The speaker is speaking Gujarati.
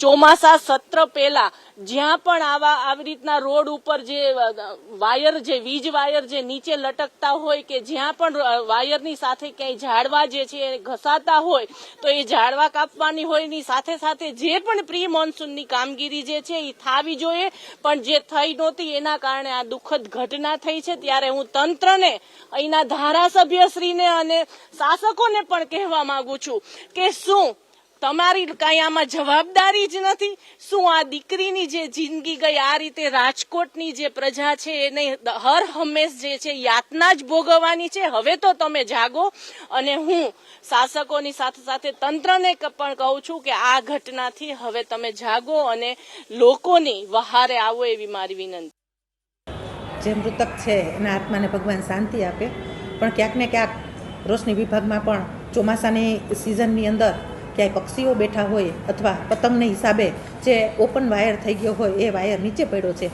ચોમાસા સત્ર પહેલા જ્યાં પણ આવી રીતના રોડ ઉપર જે વાયર જે વીજ વાયર જે નીચે લટકતા હોય કે જ્યાં પણ વાયરની સાથે ક્યાંય ઝાડવા જે છે એ ઘસાતા હોય તો એ ઝાડવા કાપવાની હોય ની સાથે સાથે જે પણ પ્રી મોન્સૂનની કામગીરી જે છે એ થવી જોઈએ, પણ જે થઈ નહોતી એના કારણે આ દુઃખદ ઘટના થઈ છે। ત્યારે હું તંત્રને, અહીંના ધારાસભ્યશ્રીને અને શાસકોને પણ કહેવા માંગુ છું કે શું તમારી કઈ આમાં જવાબદારી જ નથી? શું આ દીકરીની જે જિંદગી ગઈ આ રીતે રાજકોટની જે પ્રજા છે એને હર હંમેશ જે છે યાતના જ ભોગવવાની છે? હવે તો તમે જાગો। અને હું શાસકોની સાથે સાથે તંત્રને પણ કહું છું કે આ ઘટનાથી હવે તમે જાગો અને લોકોની વહારે આવો એવી મારી વિનંતી। જે મૃતક છે એના આત્માને ભગવાન શાંતિ આપે, પણ ક્યાંક ને ક્યાંક રોશની વિભાગમાં પણ ચોમાસાની સિઝનની અંદર ક્યાંય પક્ષીઓ બેઠા હોય અથવા પતંગને હિસાબે જે ઓપન વાયર થઈ ગયો હોય એ વાયર નીચે પડ્યો છે